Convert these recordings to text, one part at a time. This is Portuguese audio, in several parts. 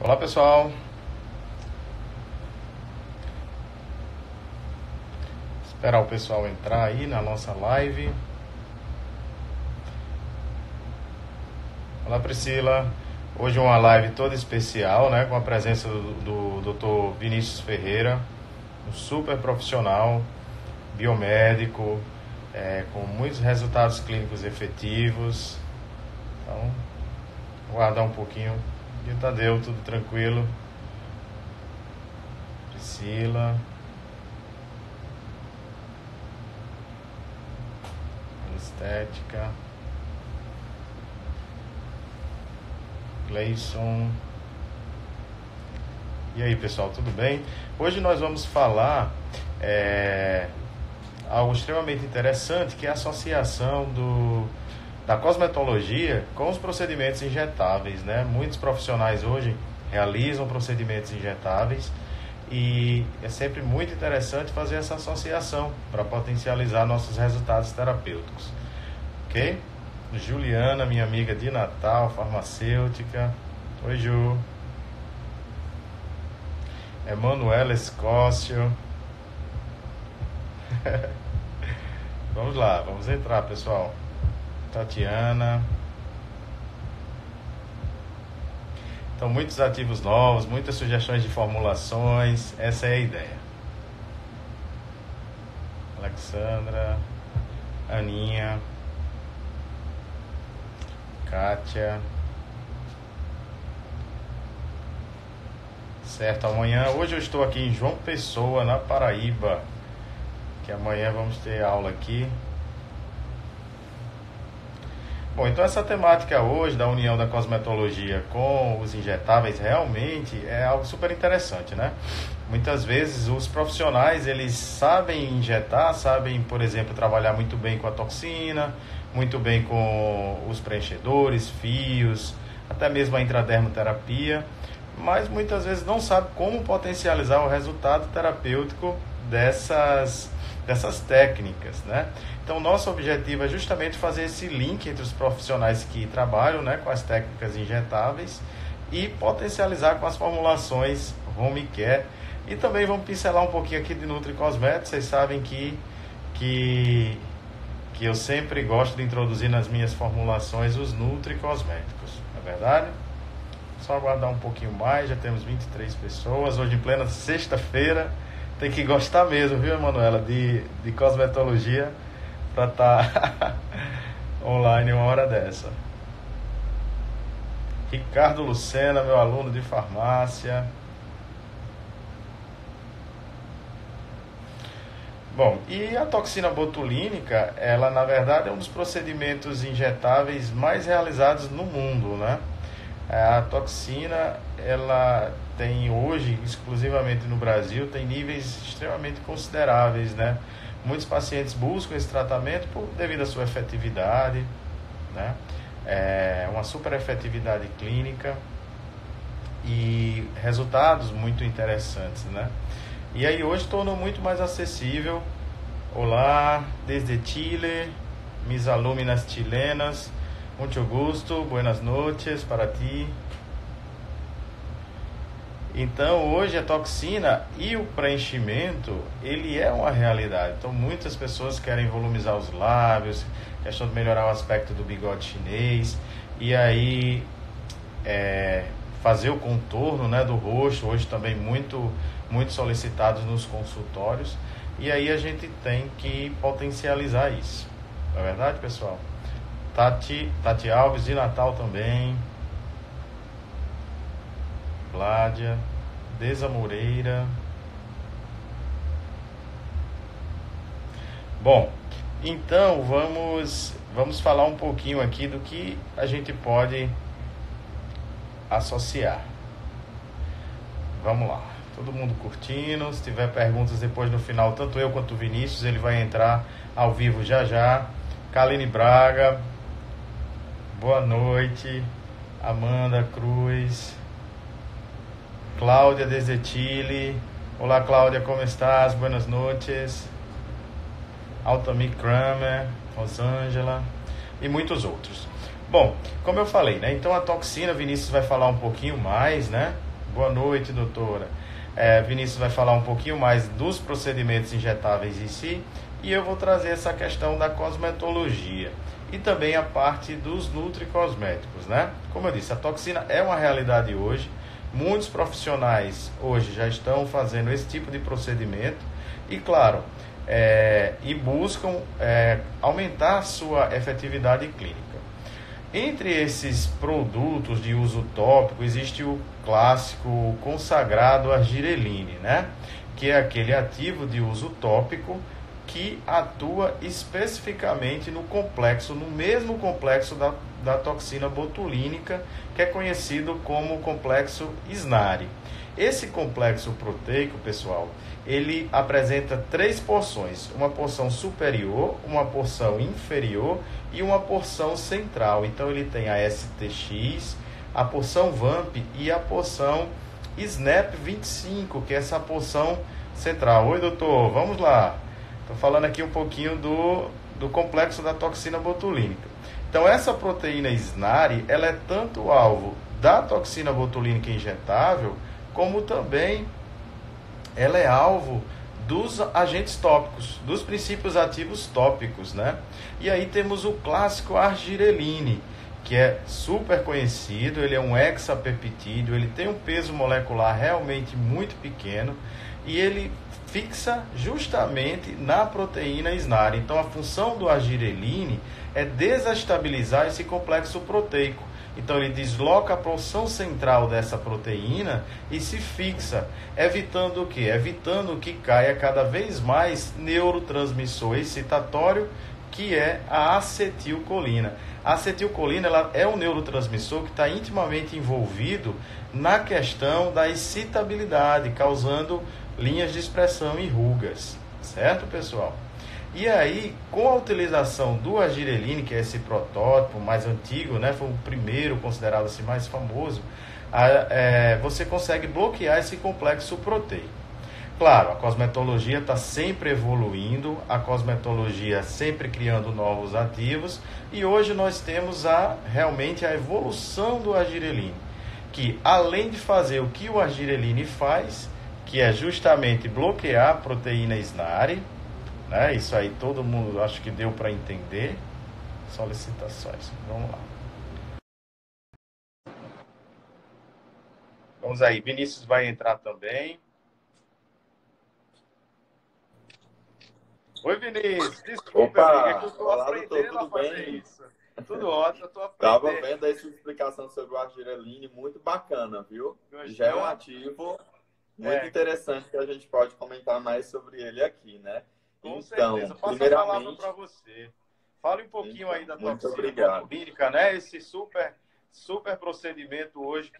Olá pessoal, esperar o pessoal entrar aí na nossa live. Olá Priscila, hoje é uma live toda especial, né, com a presença do Dr. Vinícius Ferreira, um super profissional, biomédico, com muitos resultados clínicos efetivos. Então, guardar um pouquinho. E o Tadeu, tudo tranquilo? Priscila. Estética. Gleison. E aí pessoal, tudo bem? Hoje nós vamos falar algo extremamente interessante, que é a associação da cosmetologia com os procedimentos injetáveis, né? Muitos profissionais hoje realizam procedimentos injetáveis e é sempre muito interessante fazer essa associação para potencializar nossos resultados terapêuticos, ok? Juliana, minha amiga de Natal, farmacêutica. Oi, Ju. Emanuela Escócio. Vamos lá, vamos entrar, pessoal. Tatiana. Então, muitos ativos novos, muitas sugestões de formulações. Essa é a ideia. Alexandra. Aninha. Kátia. Certo, amanhã, hoje eu estou aqui em João Pessoa, na Paraíba, que amanhã vamos ter aula aqui. Bom, então essa temática hoje da união da cosmetologia com os injetáveis realmente é algo super interessante, né? Muitas vezes os profissionais, eles sabem injetar, sabem, por exemplo, trabalhar muito bem com a toxina, muito bem com os preenchedores, fios, até mesmo a intradermoterapia, mas muitas vezes não sabe como potencializar o resultado terapêutico dessas técnicas, né? Então, nosso objetivo é justamente fazer esse link entre os profissionais que trabalham, né, com as técnicas injetáveis e potencializar com as formulações home care. E também vamos pincelar um pouquinho aqui de NutriCosméticos. Vocês sabem que eu sempre gosto de introduzir nas minhas formulações os NutriCosméticos, não é verdade? Só aguardar um pouquinho mais, já temos 23 pessoas, hoje em plena sexta-feira. Tem que gostar mesmo, viu, Emanuela, de cosmetologia para estar online uma hora dessa. Ricardo Lucena, meu aluno de farmácia. Bom, e a toxina botulínica, ela na verdade é um dos procedimentos injetáveis mais realizados no mundo, né? A toxina, ela tem hoje, exclusivamente no Brasil, tem níveis extremamente consideráveis, né? Muitos pacientes buscam esse tratamento devido à sua efetividade, né? Uma super efetividade clínica e resultados muito interessantes, né? E aí hoje tornou muito mais acessível. Olá, desde Chile, mis alumnas chilenas, muito gusto, buenas noches para ti. Então, hoje a toxina e o preenchimento, ele é uma realidade. Então, muitas pessoas querem volumizar os lábios, questão de melhorar o aspecto do bigode chinês, e aí fazer o contorno, né, do rosto, hoje também muito solicitados nos consultórios, e aí a gente tem que potencializar isso. Não é verdade, pessoal? Tati Alves, de Natal também. Vládia, Deza Moreira. Bom, então vamos falar um pouquinho aqui do que a gente pode associar. Vamos lá, todo mundo curtindo. Se tiver perguntas depois no final, tanto eu quanto o Vinícius, ele vai entrar ao vivo já. Kaline Braga, boa noite. Amanda Cruz. Cláudia desde Chile. Olá Cláudia, como estás? Buenas noches. Altamir Kramer, Rosângela e muitos outros. Bom, como eu falei, né? Então a toxina, Vinícius vai falar um pouquinho mais, né? Boa noite, doutora. Vinícius vai falar um pouquinho mais dos procedimentos injetáveis em si e eu vou trazer essa questão da cosmetologia e também a parte dos nutricosméticos, né? Como eu disse, a toxina é uma realidade hoje. Muitos profissionais hoje já estão fazendo esse tipo de procedimento e, claro, e buscam aumentar sua efetividade clínica. Entre esses produtos de uso tópico, existe o clássico consagrado argireline, né? Que é aquele ativo de uso tópico que atua especificamente no mesmo complexo da toxina botulínica, que é conhecido como complexo SNARI. Esse complexo proteico, pessoal, ele apresenta 3 porções, uma porção superior, uma porção inferior e uma porção central. Então ele tem a STX, a porção VAMP e a porção SNAP25, que é essa porção central. Oi, doutor, vamos lá. Estou falando aqui um pouquinho do complexo da toxina botulínica. Então essa proteína SNARI, ela é tanto alvo da toxina botulínica injetável, como também ela é alvo dos agentes tópicos, dos princípios ativos tópicos, né? E aí temos o clássico argireline, que é super conhecido, ele é um hexapeptídeo, ele tem um peso molecular realmente muito pequeno e ele fixa justamente na proteína SNARI. Então a função do argireline é desestabilizar esse complexo proteico. Então ele desloca a porção central dessa proteína e se fixa, evitando o quê? Evitando que caia cada vez mais neurotransmissor excitatório, que é a acetilcolina. A acetilcolina, ela é um neurotransmissor que está intimamente envolvido na questão da excitabilidade, causando linhas de expressão e rugas, certo, pessoal? E aí, com a utilização do argireline, que é esse protótipo mais antigo, né, foi o primeiro considerado assim mais famoso, você consegue bloquear esse complexo proteico. Claro, a cosmetologia está sempre evoluindo, a cosmetologia sempre criando novos ativos, e hoje nós temos realmente a evolução do argireline, que além de fazer o que o argireline faz, que é justamente bloquear a proteína SNARI, né? Isso aí todo mundo acho que deu para entender. Solicitações, vamos lá. Vamos aí, Vinícius vai entrar também. Oi, Vinícius, desculpa, amigo, é que eu estou aprendendo a fazer isso. Tudo ótimo, eu estou aprendendo. Tava vendo aí sua explicação sobre o argireline, muito bacana, viu? Já é um ativo muito interessante que a gente pode comentar mais sobre ele aqui, né? Com certeza. Passo a palavra para você. Fale um pouquinho aí da toxina botulínica, né? Esse super procedimento hoje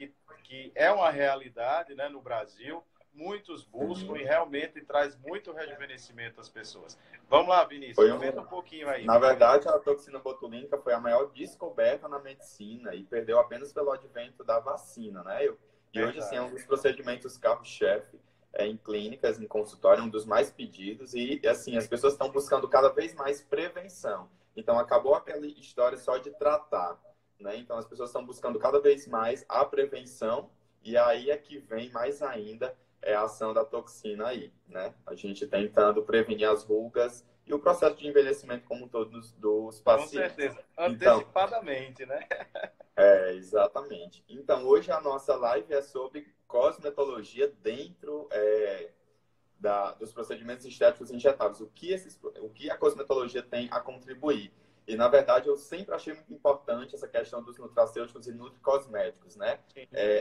que é uma realidade, né, no Brasil. Muitos buscam e realmente traz muito rejuvenescimento às pessoas. Vamos lá, Vinícius, comenta um pouquinho aí. Na verdade, a toxina botulínica foi a maior descoberta na medicina e perdeu apenas pelo advento da vacina, né? E hoje, assim, é um dos procedimentos carro-chefe em clínicas, em consultório, um dos mais pedidos. E, assim, as pessoas estão buscando cada vez mais prevenção. Então, acabou aquela história só de tratar, né? Então, as pessoas estão buscando cada vez mais a prevenção. E aí é que vem mais ainda a ação da toxina aí, né? A gente tentando prevenir as rugas e o processo de envelhecimento como todos dos pacientes. Com certeza. Antecipadamente, então, né? Exatamente. Então, hoje a nossa live é sobre cosmetologia dentro dos procedimentos estéticos injetáveis. O que a cosmetologia tem a contribuir. E, na verdade, eu sempre achei muito importante essa questão dos nutracêuticos e nutricosméticos, né?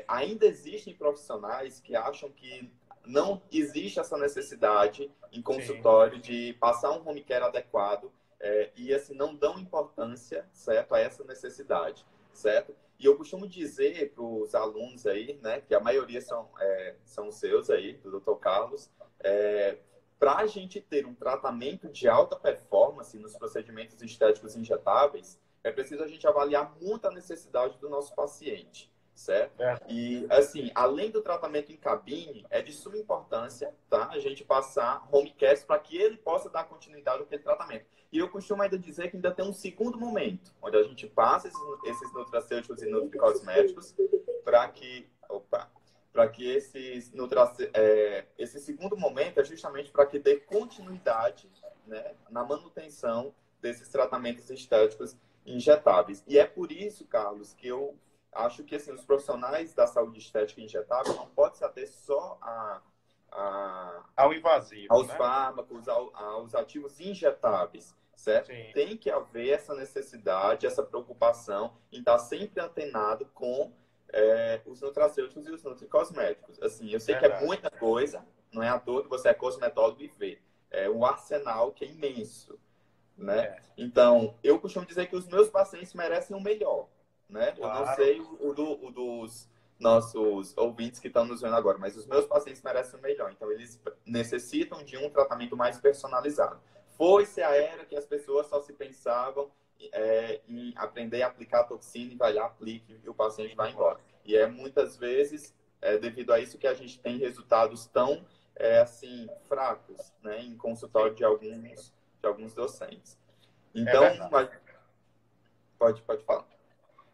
Ainda existem profissionais que acham que não existe essa necessidade em consultório de passar um home care adequado e, assim, não dão importância, certo, a essa necessidade, certo? E eu costumo dizer para os alunos aí, né, que a maioria são seus aí, do Dr. Carlos, para a gente ter um tratamento de alta performance nos procedimentos estéticos injetáveis, é preciso a gente avaliar muito a necessidade do nosso paciente, certo? E, assim, além do tratamento em cabine, é de suma importância, tá? A gente passar home care para que ele possa dar continuidade àquele tratamento. E eu costumo ainda dizer que ainda tem um segundo momento, onde a gente passa esses nutracêuticos e nutricosméticos para que... para que esse segundo momento é justamente para que dê continuidade, né, na manutenção desses tratamentos estéticos injetáveis. E é por isso, Carlos, que eu acho que assim, os profissionais da saúde estética injetável não podem se ater só ao invasivo, aos né? fármacos, aos ativos injetáveis, certo? Sim. Tem que haver essa necessidade, essa preocupação em estar sempre antenado com os nutracêuticos e os nutricosméticos. Assim, eu sei que é muita coisa, não é à toa que você é cosmetólogo e vê. É um arsenal que é imenso, né? Então, eu costumo dizer que os meus pacientes merecem o melhor, né? Claro. Eu não sei o dos nossos ouvintes que estão nos vendo agora, mas os meus pacientes merecem o melhor. Então, eles necessitam de um tratamento mais personalizado. Foi-se a era que as pessoas só se pensavam em aprender a aplicar a toxina e vai lá, aplique e o paciente vai embora. E muitas vezes, devido a isso que a gente tem resultados tão, assim, fracos, né, em consultório de alguns docentes. Então, pode falar.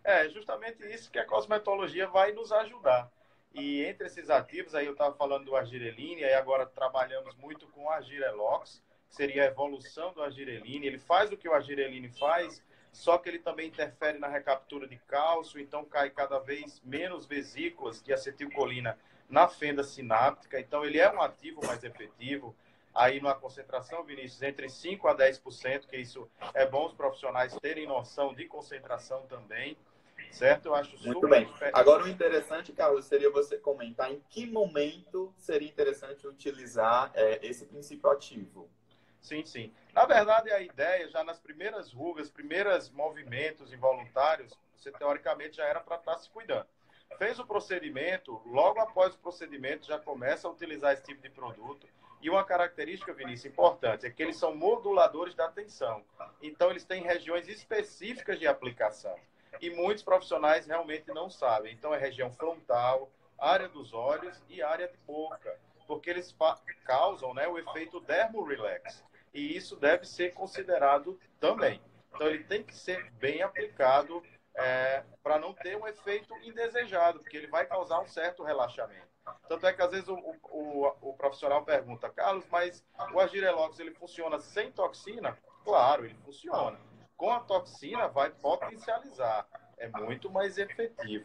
É justamente isso que a cosmetologia vai nos ajudar. E entre esses ativos, aí eu estava falando do argireline, aí agora trabalhamos muito com o argirelox, que seria a evolução do argireline. Ele faz o que o argireline faz, só que ele também interfere na recaptura de cálcio, então cai cada vez menos vesículas de acetilcolina na fenda sináptica. Então ele é um ativo mais efetivo. Aí numa concentração, Vinícius, entre 5% a 10%, que isso é bom os profissionais terem noção de concentração também, certo? Eu acho muito super bem. diferente. Agora, o interessante, Carlos, seria você comentar em que momento seria interessante utilizar esse princípio ativo. Sim, sim. Na verdade, a ideia, já nas primeiras rugas, primeiros movimentos involuntários, você teoricamente já era para estar se cuidando. Fez o procedimento, logo após o procedimento já começa a utilizar esse tipo de produto. E uma característica, Vinícius, importante, é que eles são moduladores da tensão. Então, eles têm regiões específicas de aplicação. E muitos profissionais realmente não sabem. Então, é região frontal, área dos olhos e área de boca. Porque eles causam, né, o efeito dermorelax. E isso deve ser considerado também. Então, ele tem que ser bem aplicado para não ter um efeito indesejado, porque ele vai causar um certo relaxamento. Tanto é que, às vezes, o profissional pergunta, Carlos, mas o Argirelox, ele funciona sem toxina? Claro, ele funciona. Com a toxina, vai potencializar. É muito mais efetivo.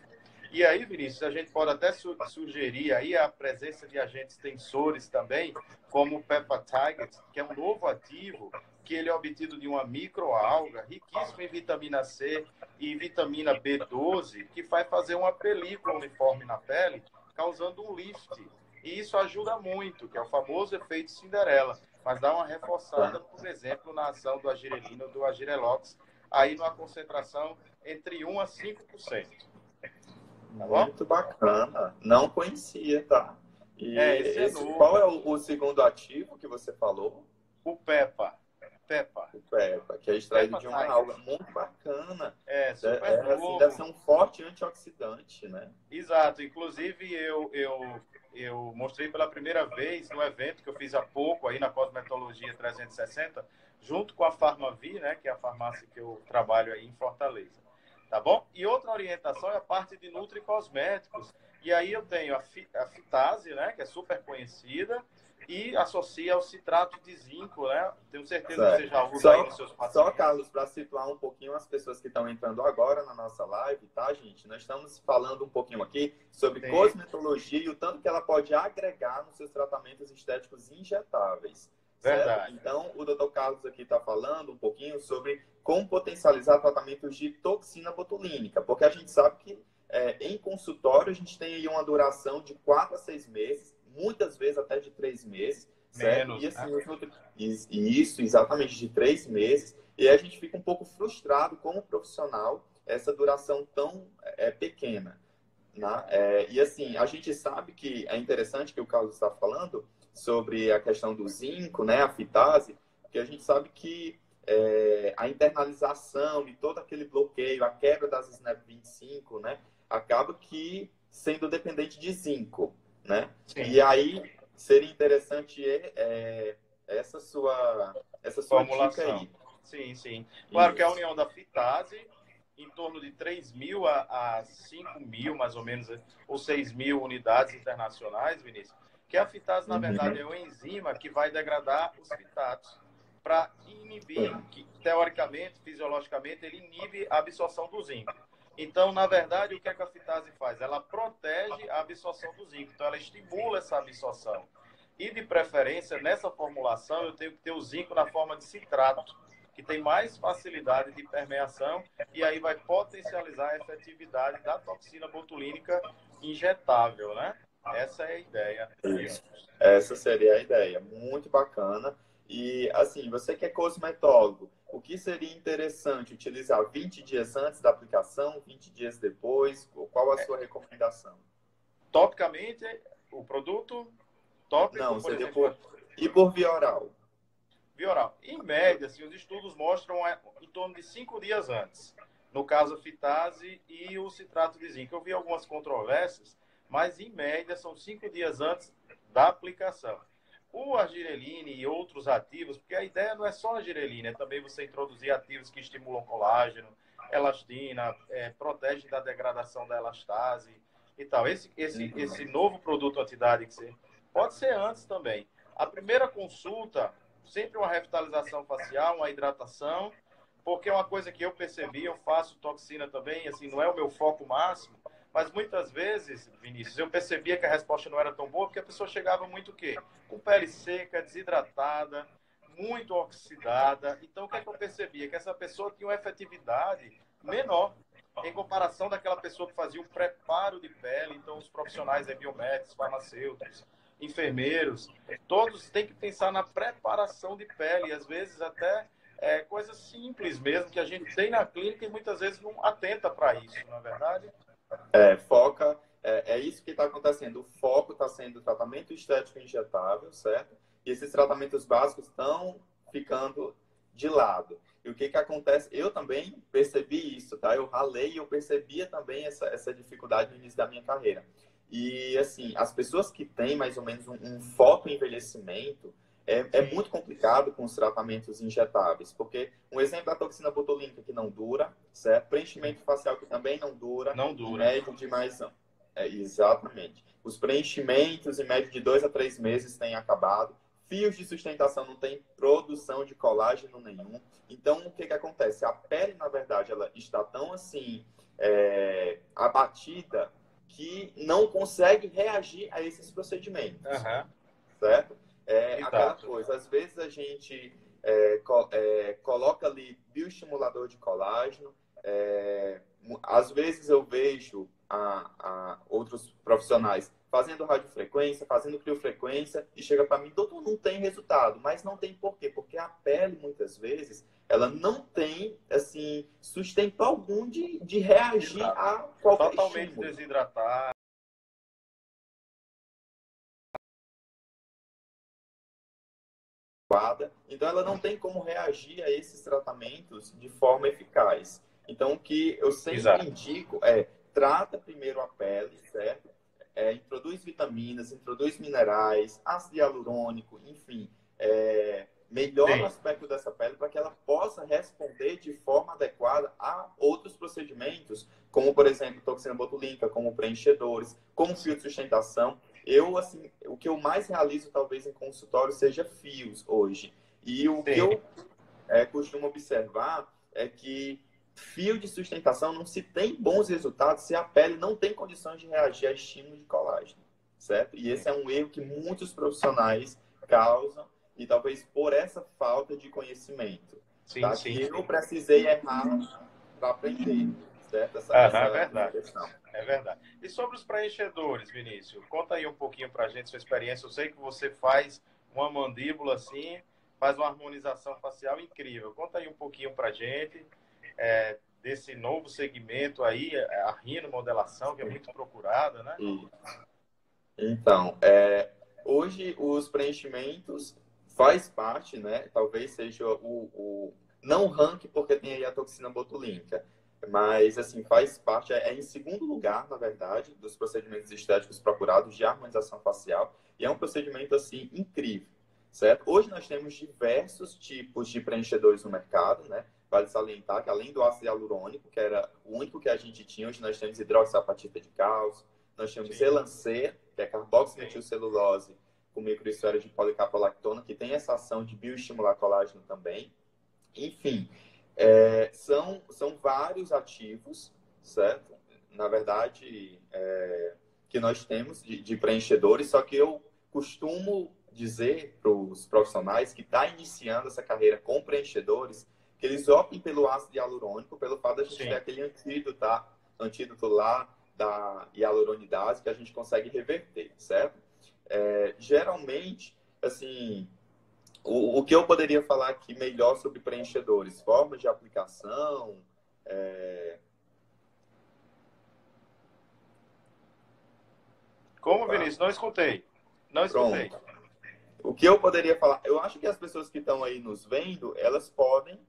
E aí, Vinícius, a gente pode até sugerir aí a presença de agentes tensores também, como o Pepatide, que é um novo ativo, que ele é obtido de uma microalga, riquíssimo em vitamina C e vitamina B12, que vai fazer uma película uniforme na pele, causando um lift. E isso ajuda muito, que é o famoso efeito Cinderela, mas dá uma reforçada, por exemplo, na ação do argirelina ou do argirelox, aí numa concentração entre 1% a 5%. Tá bom? Muito bacana. Não conhecia, tá? E qual é o segundo ativo que você falou? O PEPA. O PEPA, que é extraído de uma alga. Muito bacana. Super novo. Assim, deve ser um forte antioxidante, né? Exato. Inclusive, eu mostrei pela primeira vez no evento que eu fiz há pouco aí na Cosmetologia 360, junto com a Farmavi, né, que é a farmácia que eu trabalho aí em Fortaleza. Tá bom? E outra orientação é a parte de nutricosméticos. E aí eu tenho a fitase, né, que é super conhecida, e associa ao citrato de zinco, né? Tenho certeza que você já usa aí nos seus pacientes. Só, Carlos, para situar um pouquinho as pessoas que estão entrando agora na nossa live, tá, gente? Nós estamos falando um pouquinho aqui sobre cosmetologia e o tanto que ela pode agregar nos seus tratamentos estéticos injetáveis. Verdade. Então, o Dr. Carlos aqui está falando um pouquinho sobre como potencializar tratamentos de toxina botulínica, porque a gente sabe que em consultório a gente tem aí uma duração de 4 a 6 meses, muitas vezes até de 3 meses, certo? Menos, e assim, isso, exatamente, de 3 meses, e a gente fica um pouco frustrado como profissional, essa duração tão pequena. Né? E assim, a gente sabe que é interessante que o Carlos está falando sobre a questão do zinco, né, a fitase, que a gente sabe que a internalização e todo aquele bloqueio, a quebra das SNAP25, né, acaba que sendo dependente de zinco, né? Sim. E aí seria interessante essa sua formulação. Dica aí. Sim, sim. Claro que a união da fitase em torno de 3 mil a 5 mil, mais ou menos, ou 6 mil unidades internacionais, Vinícius, que a fitase, na verdade, é uma enzima que vai degradar os fitatos para inibir, que teoricamente, fisiologicamente, ele inibe a absorção do zinco. Então, na verdade, o que a fitase faz? Ela protege a absorção do zinco, então ela estimula essa absorção. E, de preferência, nessa formulação, eu tenho que ter o zinco na forma de citrato, que tem mais facilidade de permeação e aí vai potencializar a efetividade da toxina botulínica injetável, né? Essa é a ideia. Isso. Essa seria a ideia. Muito bacana. E, assim, você que é cosmetólogo, o que seria interessante utilizar 20 dias antes da aplicação, 20 dias depois? Qual a sua recomendação? Topicamente, o produto tópico, Não, por seria exemplo, e por via oral? via oral. Em média, assim, os estudos mostram em torno de 5 dias antes. No caso, a fitase e o citrato de zinco. Eu vi algumas controvérsias, mas em média são 5 dias antes da aplicação. O argireline e outros ativos, porque a ideia não é só a argireline, é também você introduzir ativos que estimulam colágeno, elastina, protegem da degradação da elastase e tal. Esse novo produto anti-idade que você pode ser antes também. A primeira consulta, sempre uma revitalização facial, uma hidratação, porque é uma coisa que eu percebi, eu faço toxina também, assim, não é o meu foco máximo, mas muitas vezes, Vinícius, eu percebia que a resposta não era tão boa, porque a pessoa chegava muito o quê? Com pele seca, desidratada, muito oxidada. Então, o que é que eu percebia? Que essa pessoa tinha uma efetividade menor em comparação daquela pessoa que fazia um preparo de pele. Então, os profissionais biomédicos, farmacêuticos, enfermeiros, todos têm que pensar na preparação de pele, e às vezes até coisas simples mesmo, que a gente tem na clínica e muitas vezes não atenta para isso, não é verdade? Foca, é isso que está acontecendo. O foco está sendo o tratamento estético injetável, certo? E esses tratamentos básicos estão ficando de lado. E o que que acontece? Eu também percebi isso, tá? Eu ralei e eu percebia também essa dificuldade no início da minha carreira. E, assim, as pessoas que têm mais ou menos um foco em envelhecimento, é muito complicado com os tratamentos injetáveis, porque um exemplo da toxina botulínica que não dura, certo? Preenchimento facial que também não dura, Não em dura. média de mais... exatamente. Os preenchimentos, em média de 2 a 3 meses, têm acabado. Fios de sustentação não tem produção de colágeno nenhum. Então, o que que acontece? A pele, na verdade, ela está tão, assim, abatida que não consegue reagir a esses procedimentos, certo? Aquela coisa, às vezes a gente coloca ali bioestimulador de colágeno, às vezes eu vejo outros profissionais fazendo radiofrequência, fazendo criofrequência, e chega para mim, doutor, não tem resultado. Mas não tem por quê? Porque a pele, muitas vezes, ela não tem, assim, sustento algum de reagir a qualquer totalmente estímulo. Desidratar. Então, ela não tem como reagir a esses tratamentos de forma eficaz. Então, o que eu sempre indico trata primeiro a pele, certo? Introduz vitaminas, introduz minerais, ácido hialurônico, enfim, melhora o aspecto dessa pele para que ela possa responder de forma adequada a outros procedimentos, como, por exemplo, toxina botulínica, como preenchedores, como fio de sustentação. Assim, o que eu mais realizo, talvez, em consultório seja fios hoje. E o que eu costumo observar é que fio de sustentação não se tem bons resultados se a pele não tem condições de reagir a estímulo de colágeno, certo? E esse é um erro que muitos profissionais causam, e talvez por essa falta de conhecimento. Que eu precisei errar para aprender, certo? É verdade. É verdade. E sobre os preenchedores, Vinícius, conta aí um pouquinho para a gente sua experiência. Eu sei que você faz uma mandíbula assim, faz uma harmonização facial incrível. Conta aí um pouquinho para a gente desse novo segmento aí, a rinomodelação, que é muito procurada, né? Então, hoje os preenchimentos faz parte, né? Talvez seja não rank porque tem aí a toxina botulínica, mas assim faz parte, em segundo lugar, na verdade, dos procedimentos estéticos procurados de harmonização facial, e é um procedimento assim incrível, certo? Hoje nós temos diversos tipos de preenchedores no mercado, né? vale salientar que além do ácido hialurônico, que era o único que a gente tinha, hoje nós temos hidroxiapatita de cálcio, nós temos Elancê, que é carboximetilcelulose com microesferas de policaprolactona, que tem essa ação de bioestimular colágeno também. Enfim, são vários ativos, certo? Na verdade, que nós temos de preenchedores, só que eu costumo dizer para os profissionais que estão iniciando essa carreira com preenchedores, que eles optem pelo ácido hialurônico, pelo fato de a gente ter aquele antídoto lá da hialuronidase que a gente consegue reverter, certo? Geralmente, assim, o que eu poderia falar aqui melhor sobre preenchedores? Formas de aplicação, Como, Vinícius? Não escutei. Não escutei. Pronto. O que eu poderia falar? Eu acho que as pessoas que estão aí nos vendo, elas podem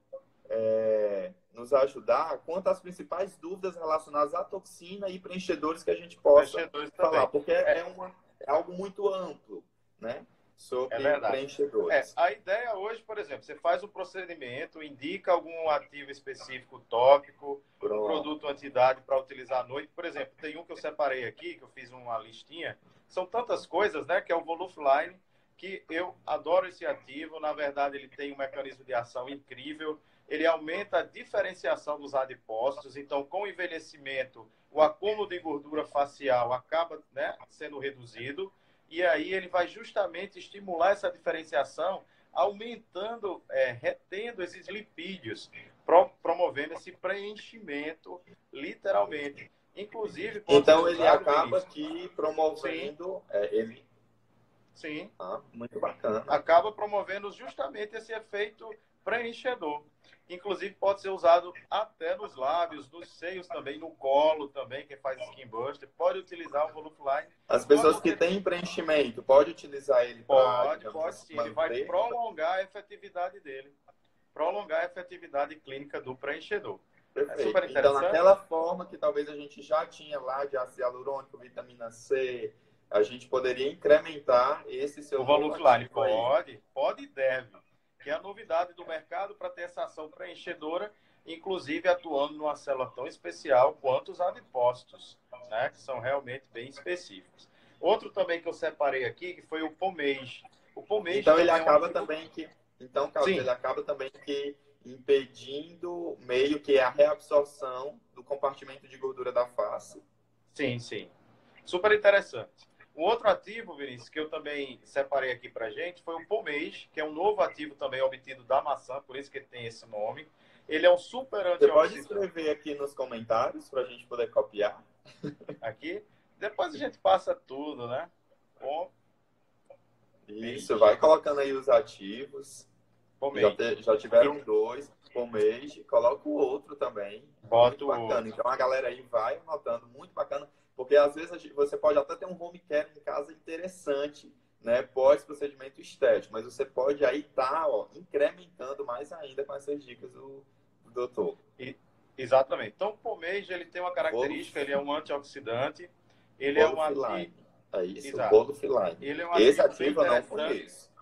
nos ajudar quanto às principais dúvidas relacionadas à toxina e preenchedores que a gente possa falar, porque é algo muito amplo, né? Sobre preenchedores. A ideia hoje, por exemplo, você faz um procedimento, indica algum ativo específico tópico, um produto anti-idade para utilizar à noite. Por exemplo, tem um que eu separei aqui, que eu fiz uma listinha. São tantas coisas, né? Que é o Volufiline, que eu adoro esse ativo. Na verdade, ele tem um mecanismo de ação incrível. Ele aumenta a diferenciação dos adipócitos. Então, com o envelhecimento, o acúmulo de gordura facial acaba, né, sendo reduzido. E aí ele vai justamente estimular essa diferenciação, aumentando, retendo esses lipídios, promovendo esse preenchimento, literalmente. Inclusive... Então, ele acaba aqui promovendo... Sim. Muito bacana. Acaba promovendo justamente esse efeito preenchedor. Inclusive, pode ser usado até nos lábios, nos seios também, no colo também, quem faz skin buster. Pode utilizar o Volufiline. As pessoas que têm preenchimento, pode utilizar ele? Pode sim. Ele vai prolongar a efetividade dele. Prolongar a efetividade clínica do preenchedor. Perfeito. É super interessante. Então, naquela forma que talvez a gente já tinha lá de ácido hialurônico, vitamina C, a gente poderia incrementar esse seu... O Volufiline pode e deve. Que é a novidade do mercado para ter essa ação preenchedora, inclusive atuando numa célula tão especial quanto os adipócitos, né, que são realmente bem específicos. Outro também que eu separei aqui, que foi o pomade. O pomade então, ele acaba também que... Então, Carlos, Sim. ele acaba também que impedindo meio que a reabsorção do compartimento de gordura da face. Sim. Super interessante. Um outro ativo, Vinícius, que eu também separei aqui para gente, foi o pomade, que é um novo ativo também obtido da maçã, por isso que ele tem esse nome. Ele é um super antioxidante. Você pode escrever aqui nos comentários para a gente poder copiar? Aqui. Depois a gente passa tudo, né? Bom. Isso, vai colocando aí os ativos. Já tiveram 2, pomade, coloca o outro também. Muito bacana. Então a galera aí vai anotando, muito bacana. Porque às vezes você pode até ter um home care em casa interessante, né, pós-procedimento estético, mas você pode aí estar incrementando mais ainda com essas dicas do doutor. Exatamente. Então, o pomade, ele tem uma característica, ele é um antioxidante, ele é um ativo... É isso, o Volufiline. Ele é um esse ativo eu não conheço.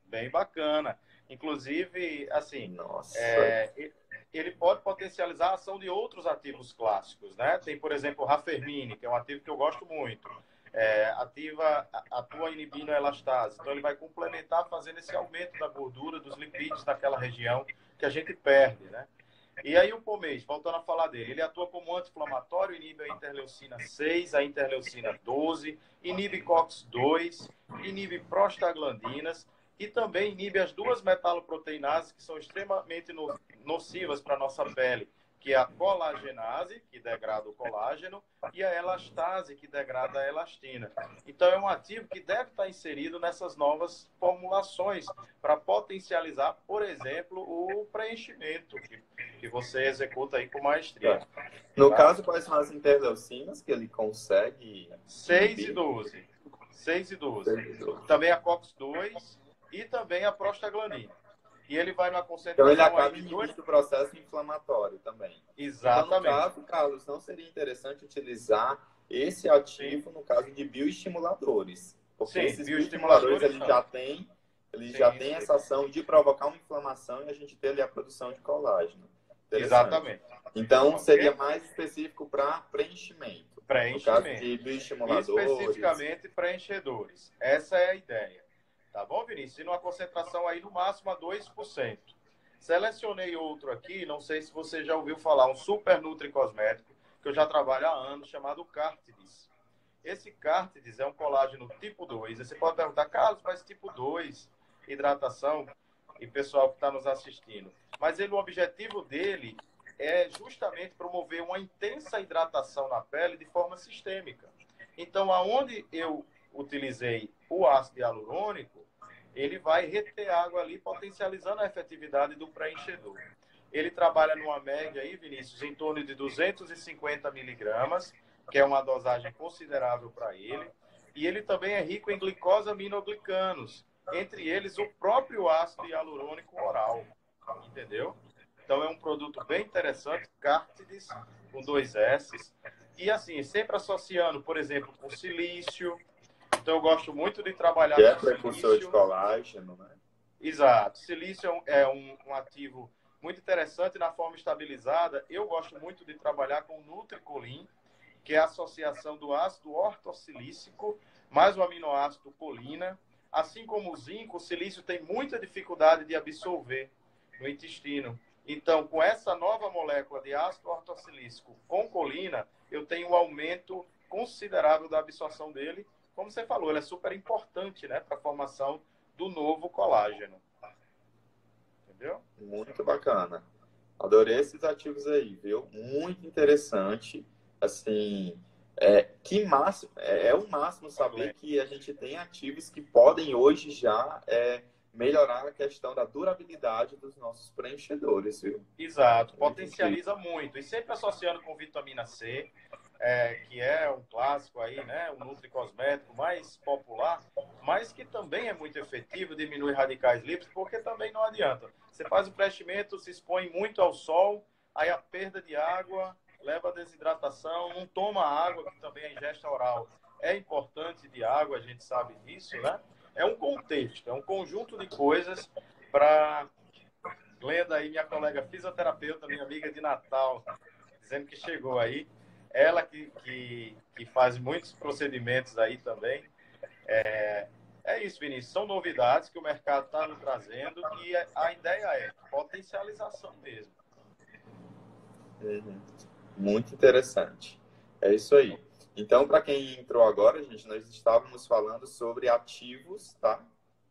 Bem bacana. Inclusive, assim... Nossa... ele pode potencializar a ação de outros ativos clássicos, né? Tem, por exemplo, o Raffermine, que é um ativo que eu gosto muito. Atua inibindo a elastase. Então, ele vai complementar fazendo esse aumento da gordura, dos lipídios naquela região que a gente perde, né? E aí o pomade, voltando a falar dele, ele atua como anti-inflamatório, inibe a interleucina 6, a interleucina 12, inibe COX-2, inibe prostaglandinas, e também inibe as duas metaloproteinases que são extremamente nocivas para a nossa pele, que é a colagenase, que degrada o colágeno, e a elastase, que degrada a elastina. Então, é um ativo que deve estar inserido nessas novas formulações para potencializar, por exemplo, o preenchimento, que você executa aí com maestria. No caso, quais são as interleucinas que ele consegue? 6 e 12. 6 e 12. Também a COX-2 e também a prostaglandina. E ele vai numa concentração... Então, ele acaba inibindo o processo inflamatório também. Exatamente. Então, no caso, Carlos, não seria interessante utilizar esse ativo no caso de bioestimuladores? Porque esses bioestimuladores ele já tem ele Sim, já tem sim. essa ação de provocar uma inflamação e a gente ter ali a produção de colágeno. Exatamente. Então, Ok? seria mais específico para preenchimento. No caso de Preenchimento. bioestimuladores. Especificamente preenchedores. Essa é a ideia. Tá bom, Vinícius? E numa concentração aí no máximo a 2%. Selecionei outro aqui, não sei se você já ouviu falar, um super nutricosmético, que eu já trabalho há anos, chamado Cártides. Esse Cártides é um colágeno tipo 2. Você pode perguntar, Carlos, mas tipo 2, hidratação, e pessoal que está nos assistindo. Mas o objetivo dele é justamente promover uma intensa hidratação na pele de forma sistêmica. Então, aonde eu utilizei o ácido hialurônico, ele vai reter água ali, potencializando a efetividade do preenchedor. Ele trabalha numa média aí, Vinícius, em torno de 250 miligramas, que é uma dosagem considerável para ele. E ele também é rico em glicosaminoglicanos, entre eles o próprio ácido hialurônico oral, entendeu? Então é um produto bem interessante, Cártides, com 2 S. E assim, sempre associando, por exemplo, com silício. Então eu gosto muito de trabalhar Que é com precursor de silício. colágeno, né? Exato. Silício é um ativo muito interessante na forma estabilizada. Eu gosto muito de trabalhar com Nutricolin, que é a associação do ácido ortossilícico mais o aminoácido colina. Assim como o zinco, o silício tem muita dificuldade de absorver no intestino. Então, com essa nova molécula de ácido ortossilícico com colina, eu tenho um aumento considerável da absorção dele. Como você falou, ele é super importante, né, para a formação do novo colágeno. Entendeu? Muito bacana. Adorei esses ativos aí, viu? Muito interessante. Assim, que máximo, é o máximo saber que a gente tem ativos que podem hoje já melhorar a questão da durabilidade dos nossos preenchedores, viu? Exato, potencializa muito. E sempre associando com vitamina C, que é um clássico aí, né? Um nutricosmético mais popular, mas que também é muito efetivo, diminui radicais livres, porque também não adianta. Você faz o preenchimento, se expõe muito ao sol, aí a perda de água leva a desidratação, não toma água, que também a ingesta oral é importante de água, a gente sabe disso, né? É um contexto, é um conjunto de coisas para... Glenda aí, minha colega fisioterapeuta, minha amiga de Natal, dizendo que chegou aí. Ela que faz muitos procedimentos aí também. É isso, Vinícius. São novidades que o mercado está nos trazendo e a ideia é potencialização mesmo. Uhum. Muito interessante. É isso aí. Então, para quem entrou agora, gente, nós estávamos falando sobre ativos, tá?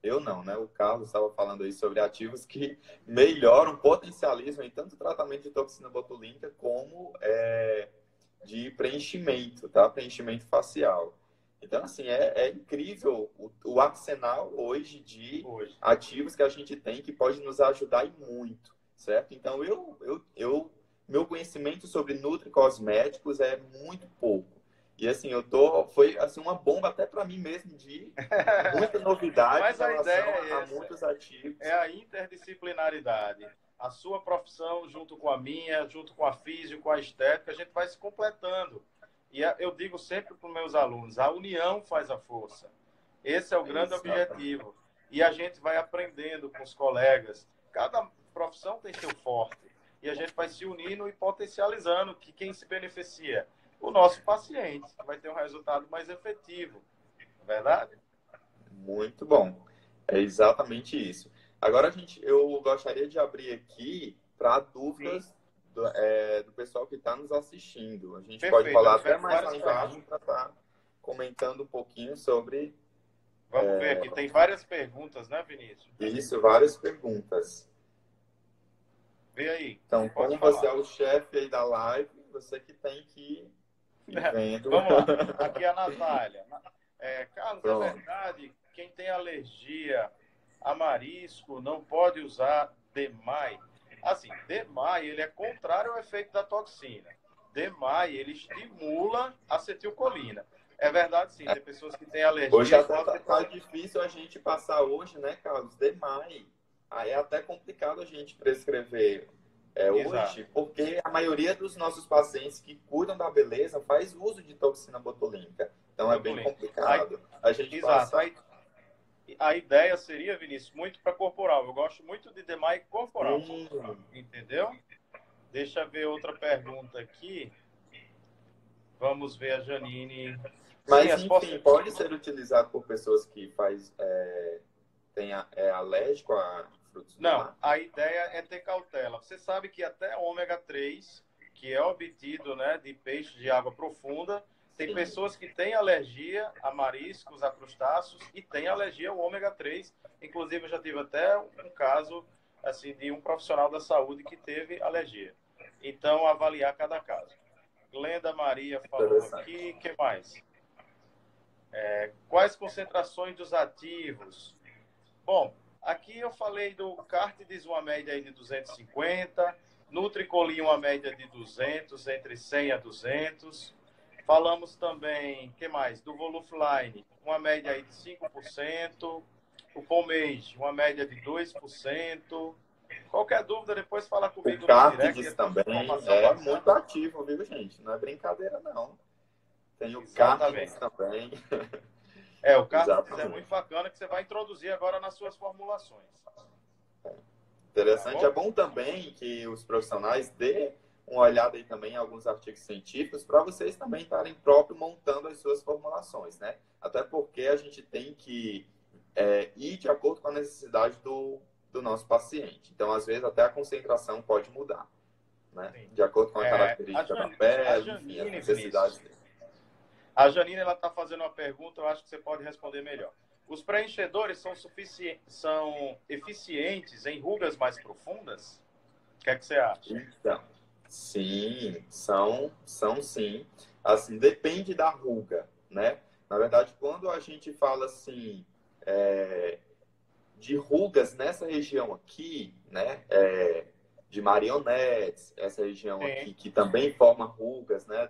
Eu não, né? O Carlos estava falando aí sobre ativos que melhoram, potencializam em tanto tratamento de toxina botulínica como de preenchimento, tá? Preenchimento facial. Então, assim, é incrível o arsenal hoje de ativos que a gente tem que pode nos ajudar e muito, certo? Então, meu conhecimento sobre nutricosméticos é muito pouco. E assim, foi assim uma bomba até para mim mesmo de muita novidade Mas em a relação ideia a muitos ativos. é a interdisciplinaridade. A sua profissão junto com a minha, junto com a física, com a estética, a gente vai se completando. E eu digo sempre para os meus alunos, a união faz a força. Esse é o grande objetivo. E a gente vai aprendendo com os colegas. Cada profissão tem seu forte. E a gente vai se unindo e potencializando que quem se beneficia? O nosso paciente, que vai ter um resultado mais efetivo. Não é verdade? Muito bom. É exatamente isso. Agora, eu gostaria de abrir aqui para dúvidas do pessoal que está nos assistindo. A gente pode falar até mais lá embaixo para estar comentando um pouquinho sobre... Vamos ver aqui, tem várias perguntas, né, Vinícius? Isso, várias perguntas. Vê aí. Então, como você é o chefe aí da live, você que tem que ir vendo. Vamos lá. Aqui é a Natália. Carlos, é verdade, quem tem alergia a marisco não pode usar DMAI? Assim, DMAI, ele é contrário ao efeito da toxina. DMAI, ele estimula a acetilcolina. É verdade, sim, tem pessoas que têm alergia. Hoje até tá difícil a gente passar hoje, né, Carlos? DMAI. Aí é até complicado a gente prescrever hoje, porque a maioria dos nossos pacientes que cuidam da beleza faz uso de toxina botulínica. Então é bem complicado. A gente passa... a ideia seria, Vinícius, muito para corporal. Eu gosto muito de DMAI corporal. Entendeu? Deixa eu ver outra pergunta aqui. Vamos ver a Janine. Mas, enfim, pode ser utilizado por pessoas que é alérgico a frutos do mar? Não, a ideia é ter cautela. Você sabe que até ômega 3, que é obtido, né, de peixes de água profunda, tem Sim. pessoas que têm alergia a mariscos, a crustáceos e têm alergia ao ômega 3. Inclusive, eu já tive até um caso assim, de um profissional da saúde que teve alergia. Então, avaliar cada caso. Glenda Maria falou aqui. O que mais? Quais concentrações dos ativos? Bom, aqui eu falei do Cártides, uma média aí de 250, Nutricolin, uma média de 200, entre 100 a 200. Falamos também, o que mais? Do Volufline, uma média aí de 5%. O Pomage, uma média de 2%. Qualquer dúvida, depois fala comigo no direct. O Cártides também é muito ativo, viu, gente? Não é brincadeira, não. Tem o Cártides também. O Cártides é muito bacana, que você vai introduzir agora nas suas formulações. Interessante. Tá bom? É bom também que os profissionais dêem uma olhada aí também em alguns artigos científicos para vocês também estarem próprio montando as suas formulações, né? Até porque a gente tem que ir de acordo com a necessidade do nosso paciente. Então, às vezes, até a concentração pode mudar, né? De acordo com a característica da pele, enfim, as necessidades dele. A Janine, ela está fazendo uma pergunta, eu acho que você pode responder melhor. Os preenchedores são eficientes em rugas mais profundas? O que é que você acha? Então, sim, são sim. Assim, depende da ruga, né? Na verdade, quando a gente fala assim, de rugas nessa região aqui, né? De marionetes, essa região aqui, que também forma rugas, né?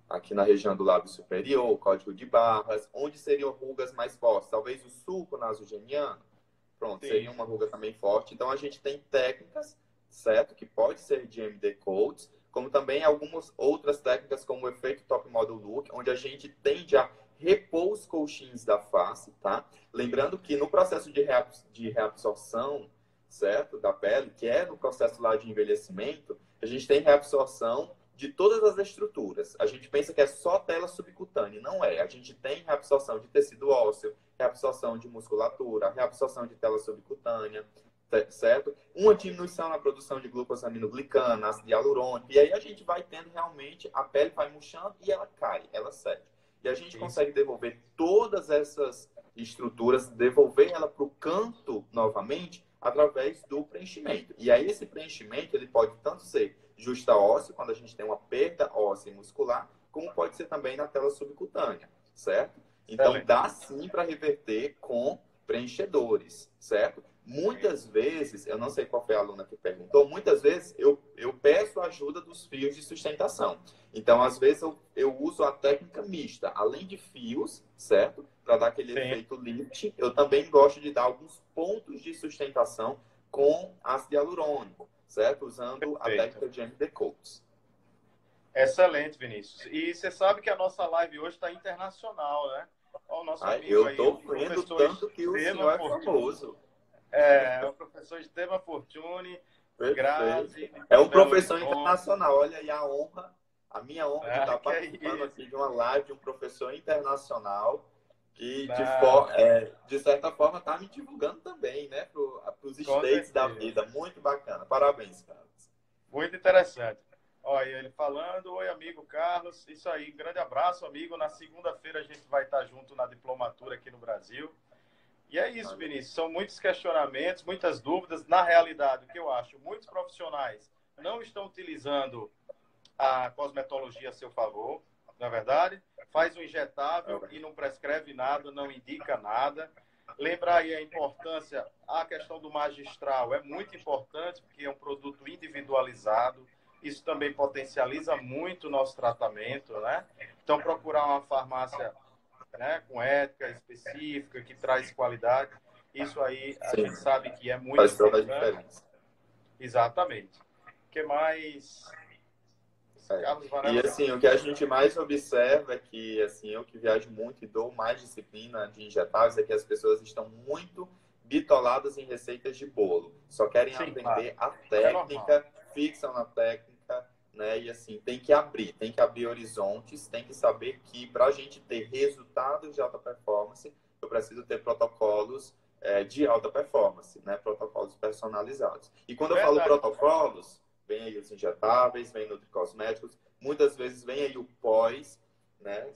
Aqui na região do lábio superior, código de barras, onde seriam rugas mais fortes? Talvez o sulco nasogeniano, pronto, seria uma ruga também forte. Então, a gente tem técnicas, certo? Que pode ser de MD Coats, como também algumas outras técnicas, como o efeito Top Model Look, onde a gente tende a repor os colchins da face, tá? Lembrando que no processo de reabsorção, certo? Da pele, que é no processo lá de envelhecimento, a gente tem reabsorção de todas as estruturas. A gente pensa que é só tela subcutânea. Não é. A gente tem reabsorção de tecido ósseo, reabsorção de musculatura, reabsorção de tela subcutânea, certo? Uma diminuição na produção de glucosaminoglicana, ácido hialurônico. E aí a gente vai tendo realmente, a pele vai murchando e ela cai, ela cede. E a gente consegue devolver todas essas estruturas, devolver ela para o canto novamente, através do preenchimento. E aí esse preenchimento, ele pode tanto ser justa ósseo, quando a gente tem uma perda óssea e muscular, como pode ser também na tela subcutânea, certo? Então, dá sim para reverter com preenchedores, certo? Muitas vezes, eu não sei qual foi a aluna que perguntou, muitas vezes eu peço a ajuda dos fios de sustentação. Então, às vezes, eu uso a técnica mista. Além de fios, certo? Para dar aquele efeito lift, eu também gosto de dar alguns pontos de sustentação com ácido hialurônico, certo? Usando a técnica de MD Coats. Excelente, Vinícius. E você sabe que a nossa live hoje está internacional, né? Olha o nosso amigo eu aí, estou vendo tanto que o senhor é famoso. É o professor Esteban Fortune, Grazi. É um professor internacional. Olha aí a honra, a minha honra de estar participando aqui de uma live de um professor internacional que, de certa forma, está me divulgando também, né? Para os states da vida. Muito bacana. Parabéns, Carlos. Muito interessante. Olha, ele falando, oi, amigo Carlos. Isso aí, um grande abraço, amigo. Na segunda-feira a gente vai estar junto na diplomatura aqui no Brasil. E é isso, Vinícius. São muitos questionamentos, muitas dúvidas. Na realidade, o que eu acho, muitos profissionais não estão utilizando a cosmetologia a seu favor, na verdade. Faz um injetável e não prescreve nada, não indica nada. Lembrar aí a importância, a questão do magistral é muito importante, porque é um produto individualizado. Isso também potencializa muito o nosso tratamento, né? Então, procurar uma farmácia, né, com ética específica, que traz qualidade, isso aí a gente sabe que é muito importante. Faz toda a diferença. Exatamente. O que mais? Carlos E Varela. assim, o que a gente mais observa é que, assim, eu que viajo muito e dou mais disciplina de injetáveis, é que as pessoas estão muito bitoladas em receitas de bolo. Só querem Sim, claro. aprender a É normal. técnica, fixam na técnica, né? E assim, tem que abrir horizontes, tem que saber que para a gente ter resultados de alta performance, eu preciso ter protocolos de alta performance, né? Protocolos personalizados. E quando eu falo Verdade. protocolos, vem aí os injetáveis, vem nutricosméticos, muitas vezes vem aí o pós, né?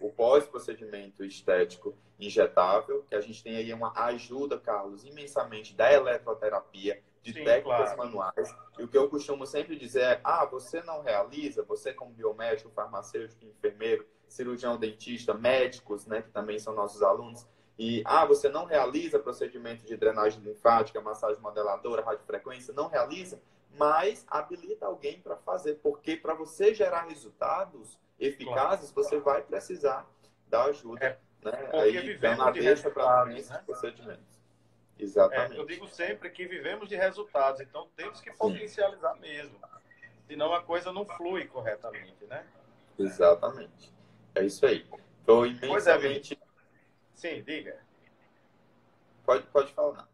O pós-procedimento estético injetável, que a gente tem aí uma ajuda, Carlos, imensamente da eletroterapia, de Sim, técnicas claro. manuais. E o que eu costumo sempre dizer é: você não realiza, você como biomédico, farmacêutico, enfermeiro, cirurgião dentista, médicos, né, que também são nossos alunos, e você não realiza procedimento de drenagem linfática, massagem modeladora, radiofrequência, não realiza, mas habilita alguém para fazer, porque para você gerar resultados eficazes, Claro. você vai precisar da ajuda, É né? porque Aí dando a vivemos de deixa para também resultados, esses né? procedimentos. Eu Exatamente. digo sempre que vivemos de resultados, então temos que Sim, potencializar mesmo. Senão a coisa não flui corretamente, né? exatamente. É isso aí. Estou Pois é, Vinícius. imensamente. Sim, diga. Pode falar.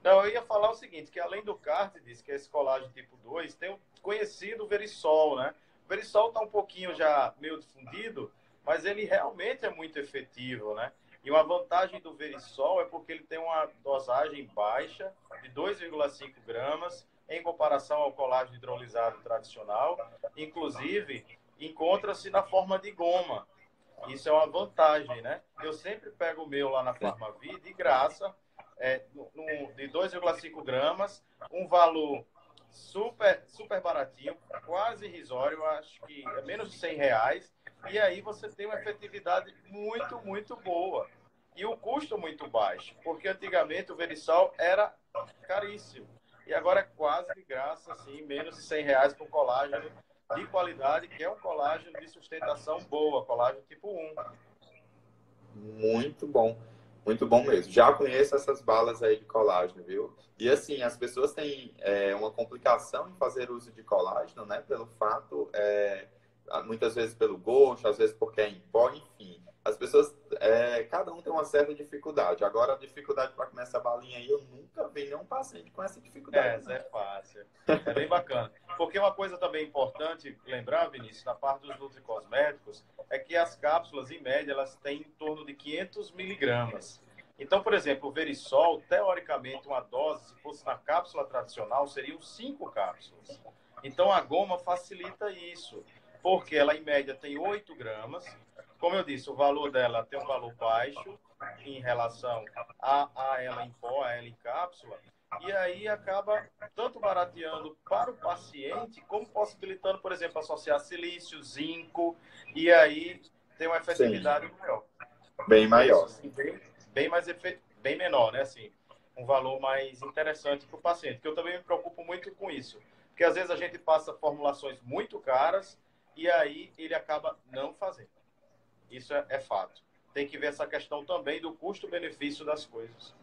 Não, eu ia falar o seguinte, que além do Cartides, que é esse colágeno tipo 2, tem o conhecido Verisol, né? O Verisol está um pouquinho já meio difundido, mas ele realmente é muito efetivo, né? E uma vantagem do Verisol é porque ele tem uma dosagem baixa, de 2,5 gramas, em comparação ao colágeno hidrolisado tradicional. Inclusive, encontra-se na forma de goma. Isso é uma vantagem, né? Eu sempre pego o meu lá na Farmavie de graça, de 2,5 gramas, um valor super baratinho, quase irrisório, eu acho que é menos de R$ 100, e aí você tem uma efetividade muito boa. E o custo muito baixo, porque antigamente o Verisol era caríssimo, e agora é quase de graça, assim, menos de R$ 100 por colágeno de qualidade, que é um colágeno de sustentação boa, colágeno tipo 1. Muito bom mesmo. Já conheço essas balas aí de colágeno, viu? E assim, as pessoas têm uma complicação em fazer uso de colágeno, né? Pelo fato, muitas vezes pelo gosto, às vezes porque é em pó, enfim. As pessoas, cada um tem uma certa dificuldade. Agora, a dificuldade para comer essa balinha aí, eu nunca vi nenhum paciente com essa dificuldade, Essa não. é fácil. É bem bacana. Porque uma coisa também importante lembrar, Vinícius, na parte dos nutricosméticos, é que as cápsulas, em média, elas têm em torno de 500 miligramas. Então, por exemplo, o Verisol, teoricamente, uma dose, se fosse na cápsula tradicional, seriam 5 cápsulas. Então, a goma facilita isso, porque ela, em média, tem 8 gramas. Como eu disse, o valor dela tem um valor baixo em relação a ela em pó, a ela em cápsula, e aí acaba tanto barateando para o paciente, como possibilitando, por exemplo, associar silício, zinco, e aí tem uma Sim, efetividade maior. bem Um preço maior. assim, bem menor, né? Assim, um valor mais interessante para o paciente, que eu também me preocupo muito com isso. Porque às vezes a gente passa formulações muito caras e aí ele acaba não fazendo. Isso é fato. Tem que ver essa questão também do custo-benefício das coisas.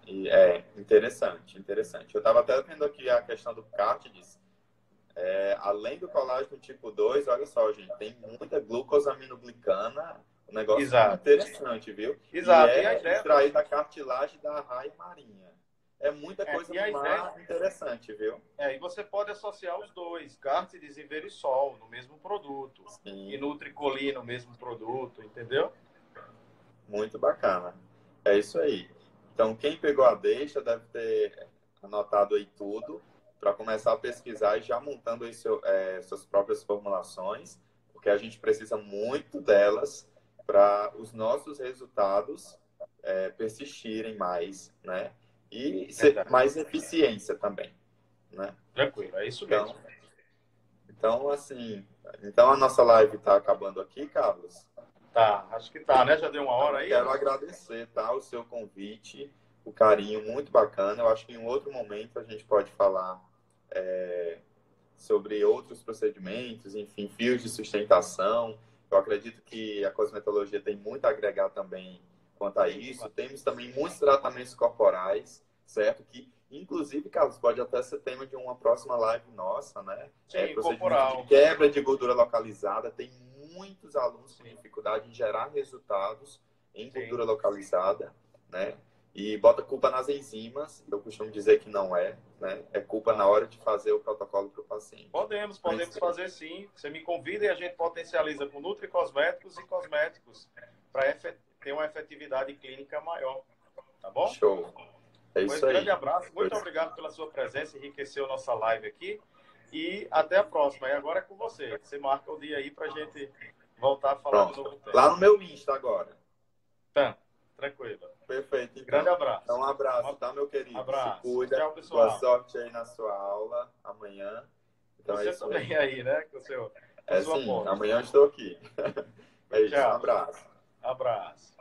E interessante. Eu estava até vendo aqui a questão do Cartides. Além do colágeno tipo 2, olha só, gente, tem muita glucosaminoglicana, um negócio Exato. interessante, viu? E Exato. E a é ideia extraído da cartilagem da raia marinha. É muita coisa e no a ideia mar interessante, viu? e você pode associar os dois, Cartides e Verisol, no mesmo produto. E Sim, Nutricoli no mesmo produto, entendeu? muito bacana. É isso aí. Então, quem pegou a deixa deve ter anotado aí tudo para começar a pesquisar e já montando aí suas próprias formulações, porque a gente precisa muito delas para os nossos resultados persistirem mais, né? E ser Verdade. mais eficiência também, né? Tranquilo, é isso Então, mesmo. assim, então a nossa live está acabando aqui, Carlos. Tá, acho que tá, né? Já deu uma hora Então, aí? quero agradecer, tá, o seu convite, o carinho, muito bacana. Eu acho que em um outro momento a gente pode falar sobre outros procedimentos, enfim, fios de sustentação. Eu acredito que a cosmetologia tem muito a agregar também quanto a isso. Temos também muitos tratamentos corporais, certo? Que, Inclusive, Carlos, pode até ser tema de uma próxima live nossa, né? Sim, Procedimento corporal. de quebra de gordura localizada. Tem muitos alunos com Sim. dificuldade em gerar resultados em Sim. gordura localizada, né? E bota culpa nas enzimas. Eu costumo dizer que não é, né? É culpa na hora de fazer o protocolo para o paciente. Podemos fazer sim. Você me convida e a gente potencializa com nutricosméticos e cosméticos para ter uma efetividade clínica maior. Tá bom? Show. É isso Pois, aí. grande abraço. Muito obrigado pela sua presença. Enriqueceu nossa live aqui. E até a próxima. E agora é com você. Você marca o dia aí para a gente voltar a falar de novo tempo. Lá no meu Insta agora. Tá, tranquilo. Perfeito. Então, Grande abraço. Então, um abraço, tá, meu querido? Abraço. Se cuida. Tchau, pessoal. Boa sorte aí na sua aula amanhã. Então, você é isso também aí, né? Com sim, sua porta. amanhã eu estou aqui. É isso, Tchau. um abraço. Abraço.